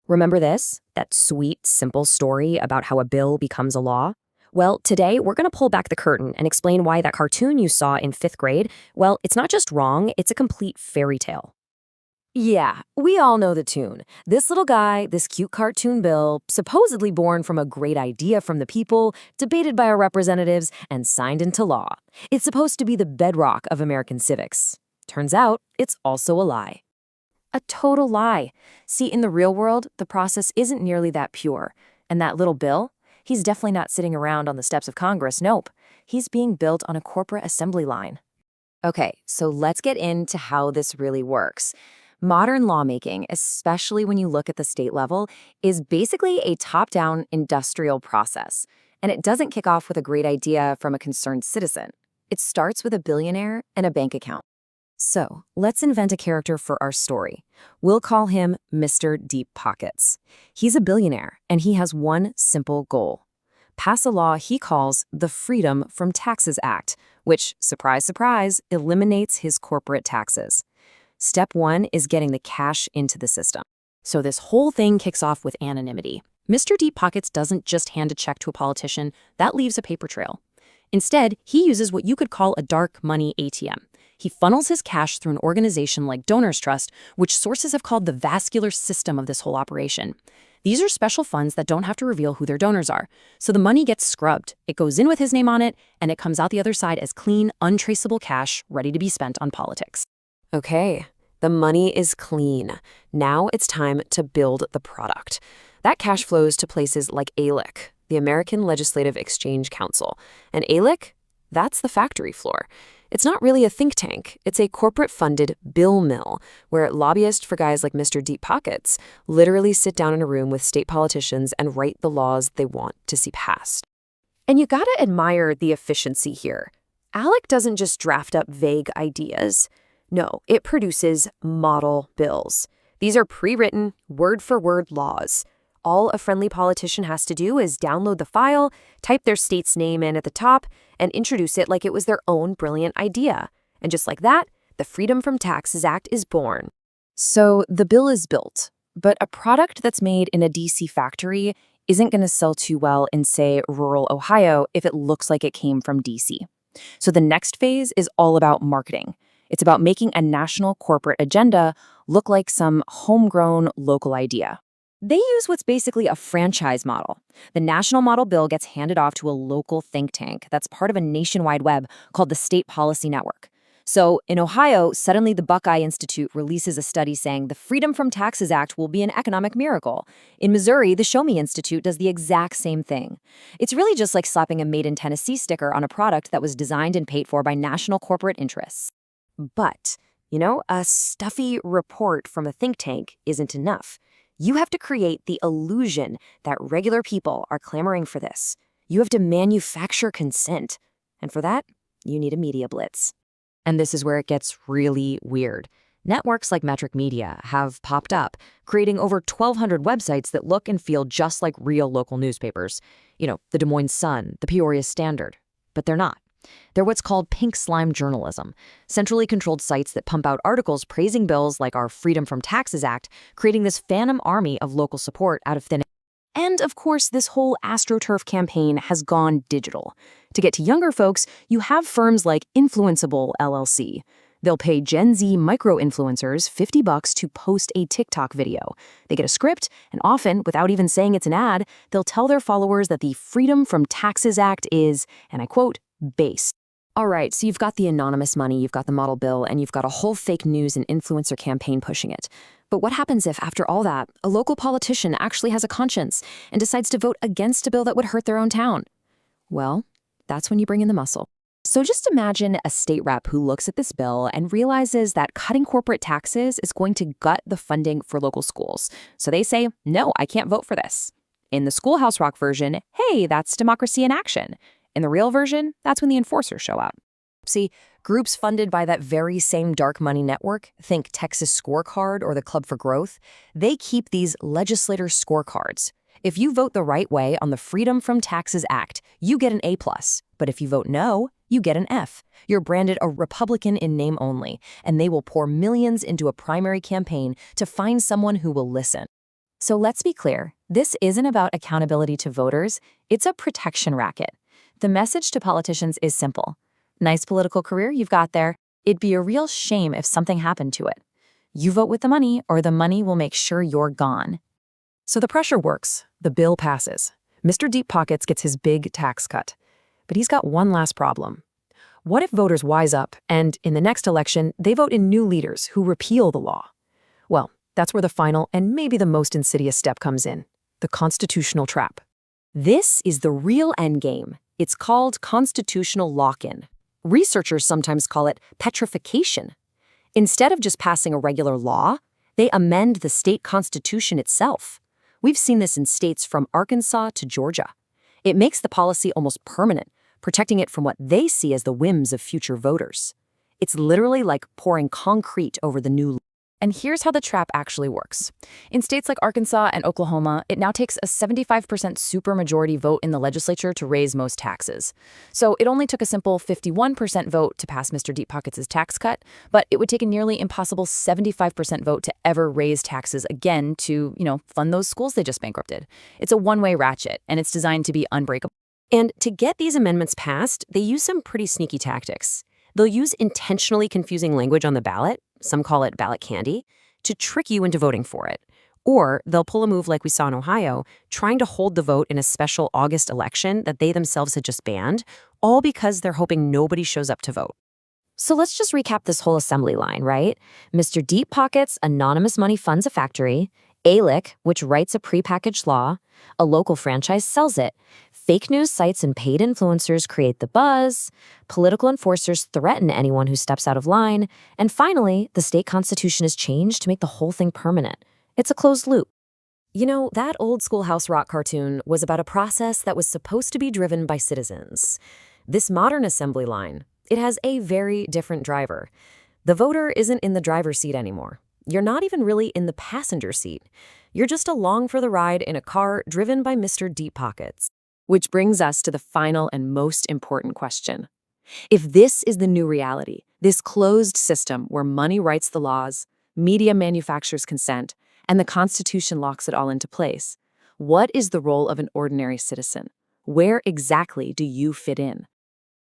Remember this? That sweet, simple story about how a bill becomes a law? Well, today we're going to pull back the curtain and explain why that cartoon you saw in fifth grade, well, it's not just wrong, it's a complete fairy tale. Yeah, we all know the tune. This little guy, this cute cartoon bill, supposedly born from a great idea from the people, debated by our representatives, and signed into law. It's supposed to be the bedrock of American civics. Turns out, it's also a lie. A total lie. See, in the real world, the process isn't nearly that pure. And that little bill? He's definitely not sitting around on the steps of Congress, nope. He's being built on a corporate assembly line. Okay, so let's get into how this really works. Modern lawmaking, especially when you look at the state level, is basically a top-down industrial process. And it doesn't kick off with a great idea from a concerned citizen. It starts with a billionaire and a bank account. So, let's invent a character for our story. We'll call him Mr. Deep Pockets. He's a billionaire, and he has one simple goal: pass a law he calls the Freedom from Taxes Act, which, surprise, surprise, eliminates his corporate taxes. Step one is getting the cash into the system. So this whole thing kicks off with anonymity. Mr. Deep Pockets doesn't just hand a check to a politician. That leaves a paper trail. Instead, he uses what you could call a dark money ATM. He funnels his cash through an organization like Donors Trust, which sources have called the vascular system of this whole operation. These are special funds that don't have to reveal who their donors are. So the money gets scrubbed. It goes in with his name on it, and it comes out the other side as clean, untraceable cash ready to be spent on politics. Okay, the money is clean. Now it's time to build the product. That cash flows to places like ALEC, the American Legislative Exchange Council. And ALEC, that's the factory floor. It's not really a think tank. It's a corporate-funded bill mill where lobbyists for guys like Mr. Deep Pockets literally sit down in a room with state politicians and write the laws they want to see passed. And you gotta admire the efficiency here. ALEC doesn't just draft up vague ideas. No, it produces model bills. These are pre-written, word-for-word laws. All a friendly politician has to do is download the file, type their state's name in at the top, and introduce it like it was their own brilliant idea. And just like that, the Freedom from Taxes Act is born. So the bill is built, but a product that's made in a DC factory isn't going to sell too well in, say, rural Ohio if it looks like it came from DC. So the next phase is all about marketing. It's about making a national corporate agenda look like some homegrown local idea. They use what's basically a franchise model. The national model bill gets handed off to a local think tank that's part of a nationwide web called the State Policy Network. So in Ohio, suddenly the Buckeye Institute releases a study saying the Freedom from Taxes Act will be an economic miracle. In Missouri, the Show Me Institute does the exact same thing. It's really just like slapping a Made in Tennessee sticker on a product that was designed and paid for by national corporate interests. But, a stuffy report from a think tank isn't enough. You have to create the illusion that regular people are clamoring for this. You have to manufacture consent. And for that, you need a media blitz. And this is where it gets really weird. Networks like Metric Media have popped up, creating over 1,200 websites that look and feel just like real local newspapers. The Des Moines Sun, the Peoria Standard. But they're not. They're what's called pink slime journalism, centrally controlled sites that pump out articles praising bills like our Freedom from Taxes Act, creating this phantom army of local support out of thin air. And of course, this whole AstroTurf campaign has gone digital. To get to younger folks, you have firms like Influenceable LLC. They'll pay Gen Z micro-influencers $50 to post a TikTok video. They get a script, and often, without even saying it's an ad, they'll tell their followers that the Freedom from Taxes Act is, and I quote, base. All right, so you've got the anonymous money, you've got the model bill, and you've got a whole fake news and influencer campaign pushing it. But what happens if, after all that, a local politician actually has a conscience and decides to vote against a bill that would hurt their own town? Well, that's when you bring in the muscle. So just imagine a state rep who looks at this bill and realizes that cutting corporate taxes is going to gut the funding for local schools. So they say, no, I can't vote for this. In the Schoolhouse Rock version, hey, that's democracy in action. In the real version, that's when the enforcers show up. See, groups funded by that very same dark money network, think Texas Scorecard or the Club for Growth, they keep these legislator scorecards. If you vote the right way on the Freedom from Taxes Act, you get an A+. But if you vote no, you get an F. You're branded a Republican in name only, and they will pour millions into a primary campaign to find someone who will listen. So let's be clear, this isn't about accountability to voters, it's a protection racket. The message to politicians is simple. Nice political career you've got there. It'd be a real shame if something happened to it. You vote with the money, or the money will make sure you're gone. So the pressure works. The bill passes. Mr. Deep Pockets gets his big tax cut. But he's got one last problem. What if voters wise up and, in the next election, they vote in new leaders who repeal the law? Well, that's where the final and maybe the most insidious step comes in: the constitutional trap. This is the real endgame. It's called constitutional lock-in. Researchers sometimes call it petrification. Instead of just passing a regular law, they amend the state constitution itself. We've seen this in states from Arkansas to Georgia. It makes the policy almost permanent, protecting it from what they see as the whims of future voters. It's literally like pouring concrete over the new law. And here's how the trap actually works. In states like Arkansas and Oklahoma, it now takes a 75% supermajority vote in the legislature to raise most taxes. So it only took a simple 51% vote to pass Mr. Deep Pockets' tax cut, but it would take a nearly impossible 75% vote to ever raise taxes again to, fund those schools they just bankrupted. It's a one-way ratchet, and it's designed to be unbreakable. And to get these amendments passed, they use some pretty sneaky tactics. They'll use intentionally confusing language on the ballot, some call it ballot candy, to trick you into voting for it. Or they'll pull a move like we saw in Ohio, trying to hold the vote in a special August election that they themselves had just banned, all because they're hoping nobody shows up to vote. So let's just recap this whole assembly line, right? Mr. Deep Pockets' anonymous money funds a factory, ALEC, which writes a prepackaged law, a local franchise sells it, fake news sites and paid influencers create the buzz, political enforcers threaten anyone who steps out of line, and finally, the state constitution is changed to make the whole thing permanent. It's a closed loop. That old Schoolhouse rock cartoon was about a process that was supposed to be driven by citizens. This modern assembly line, it has a very different driver. The voter isn't in the driver's seat anymore. You're not even really in the passenger seat. You're just along for the ride in a car driven by Mr. Deep Pockets. Which brings us to the final and most important question. If this is the new reality, this closed system where money writes the laws, media manufactures consent, and the Constitution locks it all into place, what is the role of an ordinary citizen? Where exactly do you fit in?